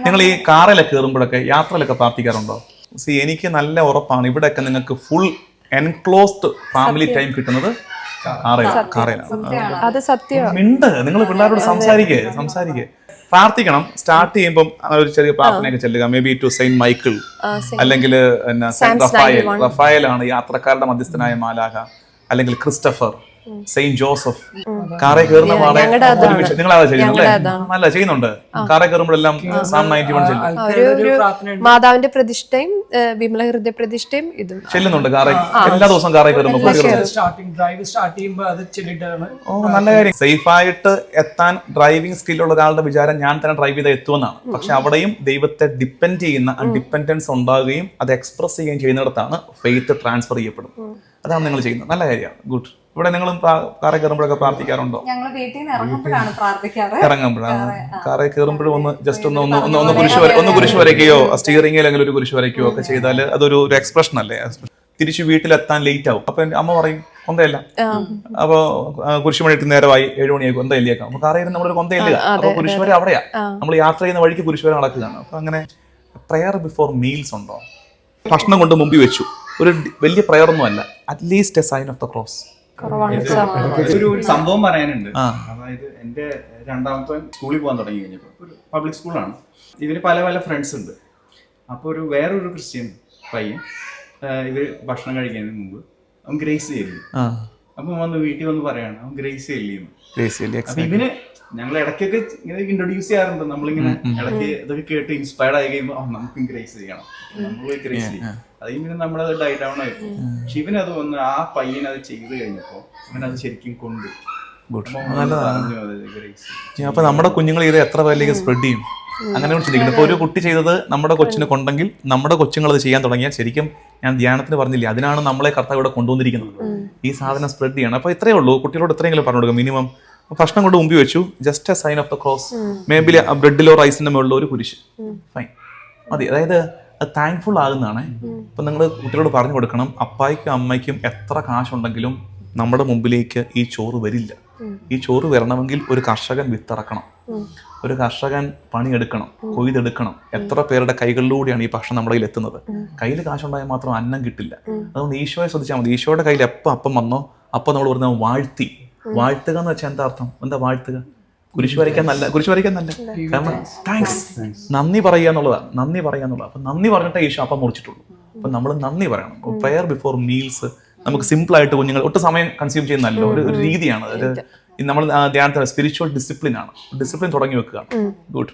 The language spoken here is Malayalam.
നിങ്ങൾ ഈ കാറിലൊക്കെ കയറുമ്പോഴൊക്കെ യാത്രയിലൊക്കെ പ്രാർത്ഥിക്കാറുണ്ടോ? എനിക്ക് നല്ല ഉറപ്പാണ് ഇവിടെയൊക്കെ നിങ്ങൾക്ക് ഫുൾ എൻക്ലോസ്ഡ് ഫാമിലി ടൈം കിട്ടുന്നത് കാറിലാണ്. അത് സത്യമാണ്. ഉണ്ട്, നിങ്ങൾ പിള്ളേരോട് സംസാരിക്കേ പ്രാർത്ഥിക്കണം. സ്റ്റാർട്ട് ചെയ്യുമ്പോൾ ഒരു ചെറിയ പ്രാർത്ഥനയൊക്കെ ചെല്ലുക. Maybe to Saint Michael, അല്ലെങ്കിൽ റഫായലാണ് യാത്രക്കാരുടെ മധ്യസ്ഥനായ മാലാഖ, അല്ലെങ്കിൽ ക്രിസ്റ്റഫർ, സെയിന്റ് ജോസഫ്. കാറെ കയറുന്ന പാടെ നിങ്ങൾ അതാ ചെയ്യുന്നല്ലേ? അല്ല, ചെയ്യുന്നുണ്ട്. കാറെ കയറുമ്പോഴെല്ലാം സാം 91 ചെല്ലും. മാതാവിന്റെ പ്രതിഷ്ഠയും വിമല ഹൃദയ പ്രതിഷ്ഠയും ഇതും ചെല്ലുന്നുണ്ട് കാറെ. എല്ലാ ദിവസവും കാറെ കയറുമ്പോൾ നല്ല കാര്യം. സേഫ് ആയിട്ട് എത്താൻ ഡ്രൈവിംഗ് സ്കില്ലുള്ള ഒരാളുടെ വിചാരം ഞാൻ തന്നെ ഡ്രൈവ് ചെയ്ത് എത്തുമെന്നാണ്. പക്ഷെ അവിടെയും ദൈവത്തെ ഡിപ്പെൻഡ് ചെയ്യുന്ന ഡിപ്പെൻഡൻസ് ഉണ്ടാകുകയും അത് എക്സ്പ്രസ് ചെയ്യുകയും ചെയ്യുന്നിടത്താണ് ഫെയ്ത്ത് ട്രാൻസ്ഫർ ചെയ്യപ്പെടും. അതാണ് നിങ്ങൾ ചെയ്യുന്നത്. നല്ല കാര്യമാണ്. ഗുഡ്. ഇവിടെ നിങ്ങളും കാറെ കയറുമ്പോഴൊക്കെ പ്രാർത്ഥിക്കാറുണ്ടോ? ഇറങ്ങുമ്പോഴാണ് കാറെ കയറുമ്പോഴും ഒന്ന് ജസ്റ്റ് ഒന്ന് കുരിശ് വരയ്ക്കുകയോ സ്റ്റിയറിംഗ് അല്ലെങ്കിൽ ഒരു കുരിശ് വരയ്ക്കുകയോ ഒക്കെ ചെയ്താൽ അതൊരു എക്സ്പ്രഷൻ അല്ലേ? തിരിച്ചു വീട്ടിലെത്താൻ ലേറ്റ് ആവും. അപ്പൊ അമ്മ പറയും കൊന്തയല്ല. അപ്പൊ കുരിശുമണിക്ക് നേരമായി 7 മണിയായി, കൊന്തയില്ലേക്കാം. അപ്പൊ കാറയിൽ നമ്മളൊരു കൊന്തയില്ല. അപ്പൊ കുരിശുവര അവിടെയാ. നമ്മൾ യാത്ര ചെയ്യുന്ന വഴിക്ക് കുരിശുവര നടക്കുകയാണ്. അപ്പൊ അങ്ങനെ പ്രയർ ബിഫോർ മീൽസ് ഉണ്ടോ? ഭക്ഷണം കൊണ്ട് മുമ്പിൽ വെച്ചു, ഒരു വലിയ പ്രയർ ഒന്നും അല്ല, at least a sign of the cross. ഒരു സംഭവം പറയാനുണ്ട്. അതായത് എന്റെ രണ്ടാമത്തെ സ്കൂളിൽ പോകാൻ തുടങ്ങി കഴിഞ്ഞപ്പോൾ, ഒരു പബ്ലിക് സ്കൂളാണ്, ഇവര് പല പല ഫ്രണ്ട്സ് ഉണ്ട്. അപ്പൊ വേറൊരു ക്രിസ്ത്യൻ പയ്യൻ ഇവര് ഭക്ഷണം കഴിക്കുന്നതിന് മുമ്പ് അവൻ ഗ്രേസ് ചെയ്യില്ല. അപ്പൊ വന്ന് വീട്ടിൽ വന്ന് പറയാണ് അവൻ ഗ്രേസ് ചെയ്യില്ല. അപ്പൊ ഇവന് ഞങ്ങൾ ഇടയ്ക്കൊക്കെ ഇങ്ങനെ ഇൻട്രൊഡ്യൂസ് ചെയ്യാറുണ്ട്. നമ്മളിങ്ങനെ ഇടയ്ക്ക് ഇതൊക്കെ കേട്ട് ഇൻസ്പയർഡ് ആയി കഴിയുമ്പോൾ നമുക്ക് ഗ്രേസ് ചെയ്യണം, നമ്മൾ ഗ്രേസ് ചെയ്യും. അത് പിന്നെ നമ്മളത് ഡൈ ഡൗൺ ആയിരുന്നു. പക്ഷെ ഇവനത് വന്ന് ആ പയ്യൻ അത് ചെയ്ത് കഴിഞ്ഞപ്പോ ഇവനത് ശരിക്കും കൊണ്ട്. അപ്പൊ നമ്മുടെ കുഞ്ഞുങ്ങൾ ഇത് എത്ര പേരിലേക്ക് സ്പ്രെഡ് ചെയ്യും? അങ്ങനെ ചിന്തിക്കുന്നത്. ഇപ്പൊ ഒരു കുട്ടി ചെയ്തത് നമ്മുടെ കൊച്ചിനെ കൊണ്ടെങ്കിൽ നമ്മുടെ കൊച്ചുങ്ങൾ അത് ചെയ്യാൻ തുടങ്ങിയാൽ ശരിക്കും ഞാൻ ധ്യാനത്തിന് പറഞ്ഞില്ലേ, അതിനാണ് നമ്മളെ കർത്താവ് ഇവിടെ കൊണ്ടുവന്നിരിക്കുന്നത്. ഈ സാധനം സ്പ്രെഡ് ചെയ്യണം. അപ്പൊ ഇത്രയേ ഉള്ളൂ. കുട്ടികളോട് ഇത്രയെങ്കിലും പറഞ്ഞു കൊടുക്കുക. മിനിമം ഭക്ഷണം കൊണ്ട് മുമ്പിൽ വെച്ചു, just a sign of the cross. Maybe ബ്രെഡിലോ റൈസിന്റെ മുകളിലോ ഒരു കുരിശ്, ഫൈൻ, മതി. അതായത് താങ്ക്ഫുൾ ആകുന്നതാണ്. ഇപ്പൊ നിങ്ങൾ കുട്ടികളോട് പറഞ്ഞു കൊടുക്കണം, അപ്പായ്ക്കും അമ്മയ്ക്കും എത്ര കാശുണ്ടെങ്കിലും നമ്മുടെ മുമ്പിലേക്ക് ഈ ചോറ് വരില്ല. ഈ ചോറ് വരണമെങ്കിൽ ഒരു കർഷകൻ വിത്തിറക്കണം, ഒരു കർഷകൻ പണിയെടുക്കണം, കൊയ്തെടുക്കണം. എത്ര പേരുടെ കൈകളിലൂടെയാണ് ഈ ഭക്ഷണം നമ്മുടെ കയ്യിൽ എത്തുന്നത്. കയ്യിൽ കാശുണ്ടായാൽ മാത്രം അന്നം കിട്ടില്ല. അതുകൊണ്ട് ഈശോയെ ശ്രദ്ധിച്ചാൽ മതി. ഈശോയുടെ കയ്യിൽ എപ്പോൾ അപ്പം വന്നോ അപ്പോൾ നമ്മൾ പറഞ്ഞ വാഴ്ത്തി. വാഴ്ത്തുക എന്ന് വെച്ചാൽ എന്താ അർത്ഥം? എന്താ വാഴ്ത്തുക? കുരിശ് വരയ്ക്കാൻ നല്ല. കാരണം താങ്ക്സ്, നന്ദി പറയുക എന്നുള്ളതാണ്. അപ്പൊ നന്ദി പറഞ്ഞിട്ടേ ഈശോ അപ്പം മുറിച്ചിട്ടുള്ളൂ. അപ്പൊ നമ്മൾ നന്ദി പറയണം. പ്രയർ ബിഫോർ മീൽസ് നമുക്ക് സിമ്പിൾ ആയിട്ട്, കുഞ്ഞുങ്ങൾ ഒട്ടും സമയം കൺസ്യൂം ചെയ്യുന്നല്ലോ, ഒരു രീതിയാണ്. നമ്മൾ ധ്യാനത്തിന് സ്പിരിച്വൽ ഡിസിപ്ലിൻ ആണ്. ഡിസിപ്ലിൻ തുടങ്ങി വെക്കുകയാണ്. ഗുഡ്.